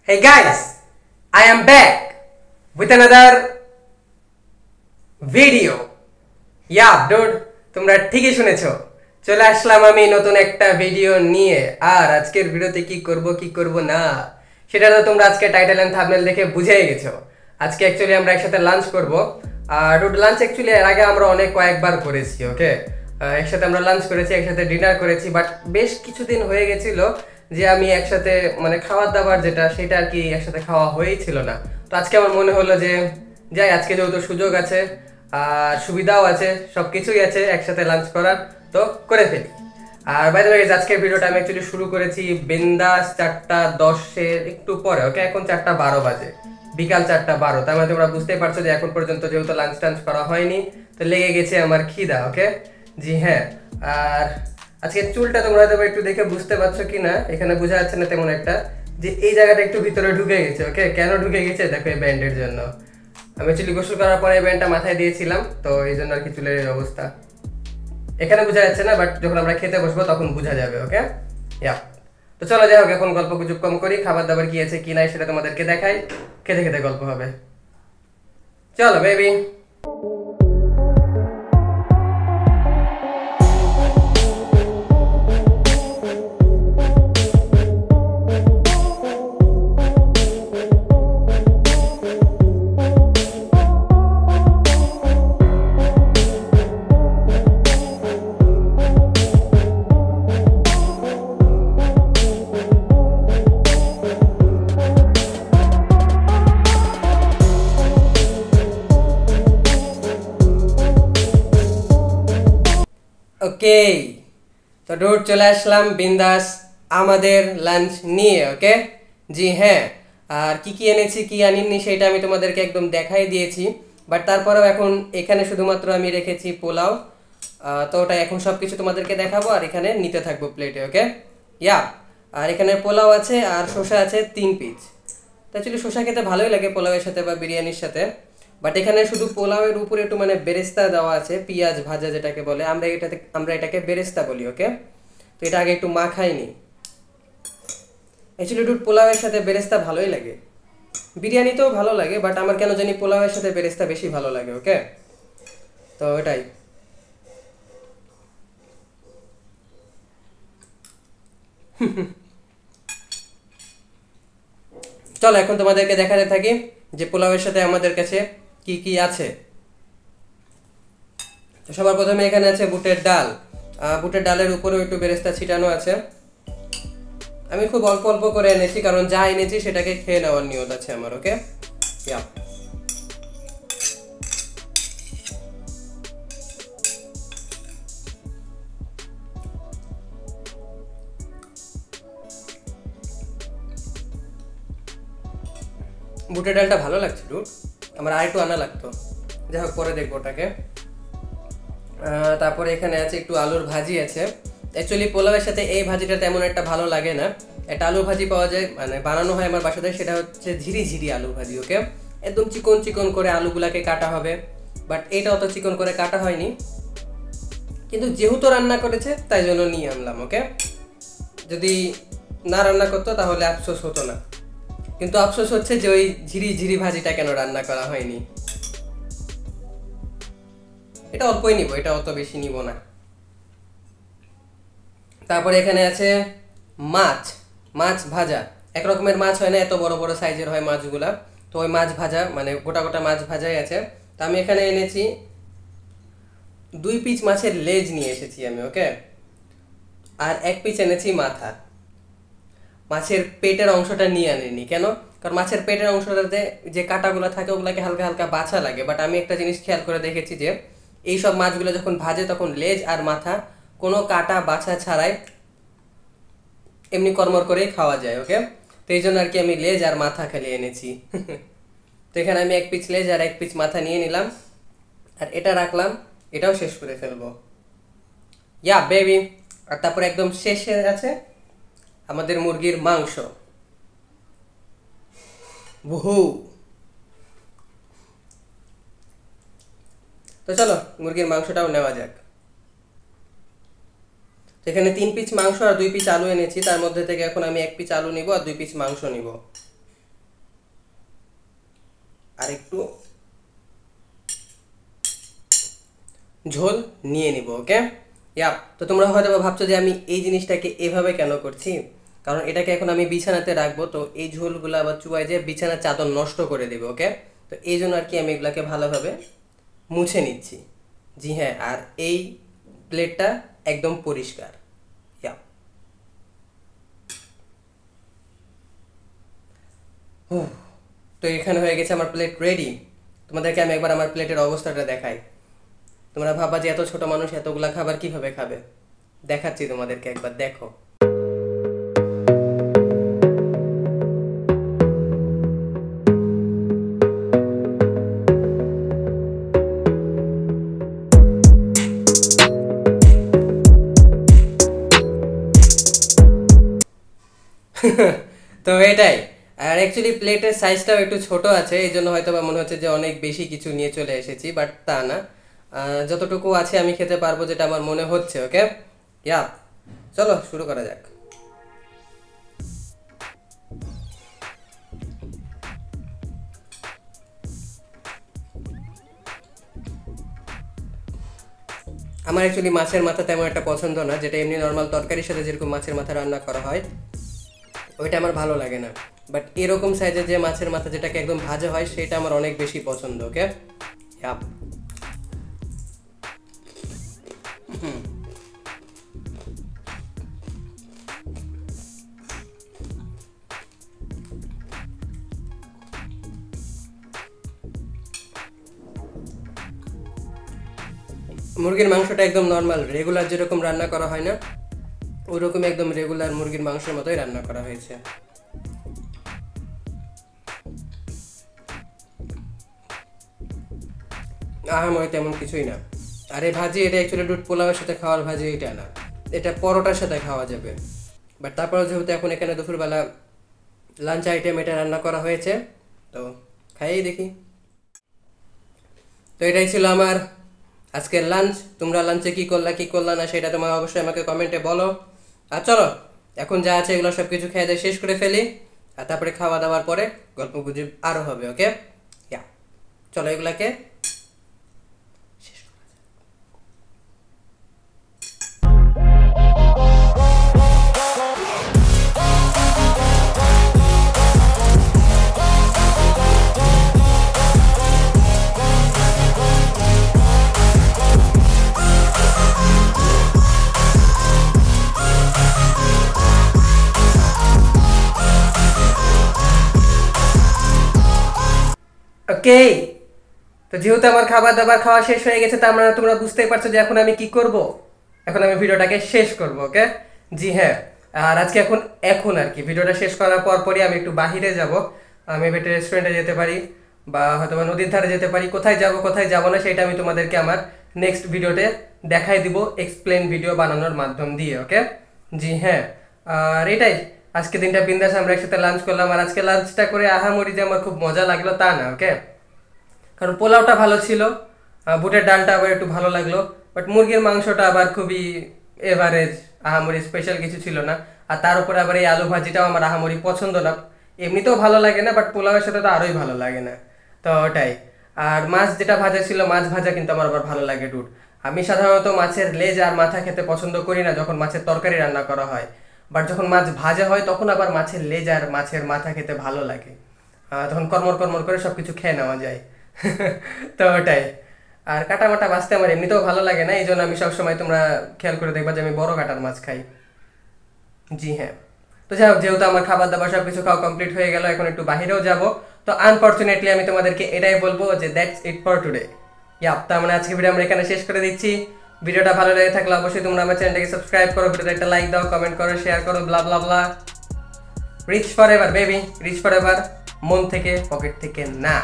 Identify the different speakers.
Speaker 1: Hey guys, I am back with another video. Yeah, dude, তোমরা ঠিকই শুনেছো, চলে আসলাম আমি নতুন একটা ভিডিও নিয়ে। আর আজকের ভিডিওতে কি করব না সেটা তো তোমরা আজকে টাইটেল এন্ড থাম্বনেল দেখে বুঝেই গেছো। আজকে অ্যাকচুয়ালি আমরা একসাথে লাঞ্চ করব। আর ডুড লাঞ্চ অ্যাকচুয়ালি এর আগে আমরা কয়েকবার করেছি, ওকে। একসাথে আমরা লাঞ্চ করেছি, একসাথে ডিনার করেছি, বাট বেশ কিছুদিন হয়ে গেছিল যে আমি একসাথে মানে খাবার দাবার যেটা সেটা আর কি একসাথে খাওয়া হয়েই ছিল না। তো আজকে আমার মনে হলো যে যাই, আজকে যেহেতু সুযোগ আছে আর সুবিধাও আছে, সব কিছুই আছে একসাথে লাঞ্চ করার, তো করে ফেলি। আর বাই দ্য ওয়ে আজকের ভিডিওটা আমি অ্যাকচুয়ালি শুরু করেছি বিন্দাস 4:10-এর একটু পরে, ওকে। এখন 4:12 বাজে, বিকাল 4:12। তার মানে তোমরা বুঝতেই পারছো যে এখন পর্যন্ত যেহেতু লাঞ্চ টাঞ্চ করা হয়নি, তো লেগে গেছে আমার খিদা, ওকে। জি হ্যাঁ। আর আজকে চুলটা তোমরা হয়তো একটু দেখে বুঝতে পারছো কি না, এখানে বোঝা যাচ্ছে না তেমন একটা, যে এই জায়গাটা একটু ভিতরে ঢুকে গেছে, ওকে। কেন ঢুকে গেছে দেখো, এই ব্যান্ডের জন্য। আমি চুলি গোসল করার পরে এই ব্যান্ডটা মাথায় দিয়েছিলাম, তো এই জন্য আর কি চুলের এই অবস্থা। এখানে বোঝা যাচ্ছে না, বাট যখন আমরা খেতে বসবো তখন বোঝা যাবে, ওকে। ইয়া, তো চলো যাই হোক, এখন গল্প গুজব কম করি, খাবার দাবার কি আছে কি নাই সেটা তোমাদেরকে দেখাই, খেতে খেতে গল্প হবে। চলো বেবি। ওকে, তো ডুড চলে আসলাম বিন্দাস আমাদের লাঞ্চ নিয়ে, ওকে। জি হ্যাঁ। আর কি কি এনেছি কি আনিনি সেটা আমি তোমাদেরকে একদম দেখাই দিয়েছি, বাট তারপরেও এখন এখানে শুধুমাত্র আমি রেখেছি পোলাও। তো ওটা এখন সব কিছু তোমাদেরকে দেখাবো আর এখানে নিতে থাকবো প্লেটে, ওকে। ইয়া, আর এখানে পোলাও আছে আর শসা আছে 3 পিস। তো অ্যাকচুয়ালি শসা খেতে ভালোই লাগে পোলাওয়ের সাথে বা বিরিয়ানির সাথে, বাট এখানে শুধু পোলাওয়ের উপরে একটু মানে বেরেস্তা দেওয়া আছে, পেঁয়াজ ভাজা যেটাকে বলে, আমরা এটাকে বেরেস্তা বলি, ওকে। তো এটা আগে একটু মাখাইনি। অ্যাকচুয়ালি একটু পোলাওয়ের সাথে বেরেস্তা ভালোই লাগে, বিরিয়ানিতেও ভালো লাগে, বাট আমার কেন জানি পোলাওয়ের সাথে বেরেস্তা বেশি ভালো লাগে, ওকে। তো এটাই। চলো এখন তোমাদেরকে দেখাতে থাকি যে পোলাওয়ের সাথে আমাদের কাছে কি কি আছে। তো সবার প্রথমে এখানে আছে বুটের ডাল। বুটের ডালের উপরেও একটু বেরেস্তা ছিটানো আছে। আমি খুব অল্প অল্প করে এনেছি, কারণ যা এনেছি সেটাকে খেয়ে নেওয়ার নিয়ত আছে আমার, ওকে। ইয়া, বুটের ডালটা ভালো লাগছে ডুড, আমার আর একটু আনা লাগতো, যাই হোক পরে দেখবো ওটাকে। তারপরে এখানে আছে একটু আলুর ভাজি আছে। অ্যাকচুয়ালি পোলাওয়ের সাথে এই ভাজিটা তেমন একটা ভালো লাগে না। একটা আলু ভাজি পাওয়া যায়, মানে বানানো হয় আমার বাসাতে, সেটা হচ্ছে ঝিরি ঝিরি আলু ভাজি, ওকে। একদম চিকন চিকন করে আলুগুলাকে কাটা হবে, বাট এটা অত চিকন করে কাটা হয়নি, কিন্তু যেহেতু রান্না করেছে তাই জন্য নিয়ে আনলাম, ওকে। যদি না রান্না করতো তাহলে আফসোস হতো না, কিন্তু আফসোস হচ্ছে যে ওই ঝিরি ঝিরি ভাজিটা কেন রান্না করা হয়নি। এটা অল্পই নিব, এটা অত বেশি নিব না। তারপরে এখানে আছে মাছ, মাছ ভাজা। এক রকমের মাছ হয় না, এত বড় বড় সাইজের হয় মাছগুলা, তো ওই মাছ ভাজা মানে গোটা গোটা মাছ ভাজাই আছে। তো আমি এখানে এনেছি 2 পিস মাছের লেজ নিয়ে এসেছি আমি, ওকে। আর 1 পিস এনেছি মাথা। মাছের পেটের অংশটা নিয়ে আনিনি, কেন? কারণ মাছের পেটের অংশটাতে যে কাঁটাগুলো থাকে ওগুলাকে হালকা হালকা বাছা লাগে, বাট আমি একটা জিনিস খেয়াল করে দেখেছি যে এইসব মাছগুলো যখন ভাজে তখন লেজ আর মাথা কোনো কাটা বাছা ছাড়াই এমনি কর্মর করেই খাওয়া যায়, ওকে। তো এই জন্য আর কি আমি লেজ আর মাথা খালি এনেছি। তো এখানে আমি 1 পিস লেজ আর 1 পিস মাথা নিয়ে নিলাম, আর এটা রাখলাম, এটাও শেষ করে ফেলবো। Yeah baby. আর তারপর একদম শেষে আছে আমাদের মুরগির মাংস। বহু। তো চলো মুরগির মাংসটাও নেওয়া যাক। এখানে 3 পিস মাংস আর 2 পিস আলু এনেছি, তার মধ্যে থেকে এখন আমি 1 পিস আলু নিব আর 2 পিস মাংস নিব। আর একটু ঝোল নিয়ে নিব। ওকে, ইয়া। তো তোমরা হয়তো ভাবছো যে আমি এই জিনিসটাকে এভাবে কেন করছি, কারণ এটাকে এখন আমি বিছানাতে রাখবো, তো এই ঝোলগুলো আবার চুয়াই যে বিছানার চাদর নষ্ট করে দেবে। ওকে, তো এই জন্য আর কি আমি এগুলাকে ভালোভাবে মুছে নিচ্ছি। জি হ্যাঁ, আর এই প্লেটটা একদম পরিষ্কার। ইয়া, তো এখানে হয়ে গেছে আমার প্লেট রেডি। তোমাদেরকে আমি একবার আমার প্লেটের অবস্থাটা দেখাই। তোমরা ভাববা যে এত ছোট মানুষ এতগুলা খাবার কিভাবে খাবে, দেখাচ্ছি তোমাদেরকে, একবার দেখো। তো এটাই। আর অ্যাকচুয়ালি প্লেটের সাইজটাও একটু ছোট আছে, এই জন্য হয়তো বা মনে হচ্ছে যে অনেক বেশি কিছু নিয়ে চলে এসেছি, বাট তা না। যতটুকু আছে আমি খেতে পারবো, যেটা আমার মনে হচ্ছে। ওকে, ইয়া, চলো শুরু করা যাক। আমার অ্যাকচুয়ালি মাছের মাথা তেমন একটা পছন্দ না, যেটা এমনি নর্মাল তরকারির সাথে যেরকম মাছের মাথা রান্না করা হয় ওইটা আমার ভালো লাগে না। বাট এরকম সাইজের যে মাছের মাথা যেটাকে একদম ভাজা হয় সেটা আমার অনেক বেশি পছন্দ। ওকে, ইয়াপ। মুরগির মাংসটা একদম নর্মাল রেগুলার যেরকম রান্না করা হয় না, ওইরকম একদম রেগুলার মুরগির মাংসের মতোই রান্না করা হয়েছে। আহামরি তেমন কিছুই না। আর এই ভাজি, এটা অ্যাকচুয়ালি দুধ পোলাওয়ের সাথে খাওয়ার ভাজি, এটা না, এটা পরোটার সাথে খাওয়া যাবে। বাট তারপরে যেহেতু এখন এখানে দুপুরবেলা লাঞ্চ আইটেম এটা রান্না করা হয়েছে, তো খাইয়েই দেখি। তো এটাই ছিল আমার আজকের লাঞ্চ। তোমরা লাঞ্চে কি করলা কি করলা না সেটা তোমার অবশ্যই আমাকে কমেন্টে বলো। আর চলো এখন যা আছে এগুলো সব কিছু খেয়ে দিয়ে শেষ করে ফেলি, আর তারপরে খাওয়া দাওয়ার পরে গল্প গুজব আরও হবে। ওকে, ইয়া, চলো এগুলাকে ওকে। তো যেহেতু আমার খাবার দাবার খাওয়া শেষ হয়ে গেছে, তার মানে তোমরা বুঝতেই পারছো যে এখন আমি কি করব। এখন আমি ভিডিওটাকে শেষ করব। ওকে, জি হ্যাঁ। আর আজকে এখন আর কি ভিডিওটা শেষ করার পরই আমি একটু বাহিরে যাব। আমি একটা রেস্টুরেন্টে যেতে পারি, বা হয়তো বা নদীর ধারে যেতে পারি। কোথায় যাব কোথায় যাব না সেটা আমি তোমাদেরকে আমার নেক্সট ভিডিওতে দেখাই দিব, এক্সপ্লেন ভিডিও বানানোর মাধ্যম দিয়ে। ওকে, জি হ্যাঁ। আর এটাই, আজকে দিনটা বিন্দাস আমরা একসাথে লাঞ্চ করলাম। আর আজকে লাঞ্চটা করে আহামরি যে আমার খুব মজা লাগলো তা না। ওকে, কারণ পোলাওটা ভালো ছিল, বুটের ডালটা আবার একটু ভালো লাগলো, বাট মুরগির মাংসটা আবার খুবই এভারেজ, আহামরি স্পেশাল কিছু ছিল না। আর তার উপরে আবার এই আলু ভাজিটাও আমার আহামরি পছন্দ না, এমনিতেও ভালো লাগে না, বাট পোলাওয়ের সাথে তো আরোই ভালো লাগে না। তো ওটাই। আর মাছ যেটা ভাজা ছিল, মাছ ভাজা কিন্তু আমার আবার ভালো লাগে ডুড। আমি সাধারণত মাছের লেজ আর মাথা খেতে পছন্দ করি না যখন মাছের তরকারি রান্না করা হয়, বাট যখন মাছ ভাজা হয় তখন আবার মাছের লেজ আর মাছের মাথা খেতে ভালো লাগে। তখন কর্মর কর্মর করে সব কিছু খেয়ে নেওয়া যায়। তো ওটাই। আর কাটা মাটা বাঁচতে আমার এমনিতেও ভালো লাগে না, এই জন্য আমি সবসময়, তোমরা খেয়াল করে দেখবা যে আমি বড় কাটার মাছ খাই। জি হ্যাঁ। তো যাই হোক, যেহেতু আমার খাবার দাবার সব কিছু খাওয়া কমপ্লিট হয়ে গেল, এখন একটু বাহিরেও যাব। তো আনফর্চুনেটলি আমি তোমাদেরকে এটাই বলবো যে that's it for today. Yup, তার মানে আজকে ভিডিও আমরা এখানে শেষ করে দিচ্ছি। ভিডিওটা ভালো লেগে থাকলে অবশ্যই তোমরা আমার চ্যানেলটাকে সাবস্ক্রাইব করো, ভিডিওতে একটা লাইক দাও, কমেন্ট করো, শেয়ার করো, blah blah blah. Rich forever baby, rich forever, মন থেকে, পকেট থেকে না।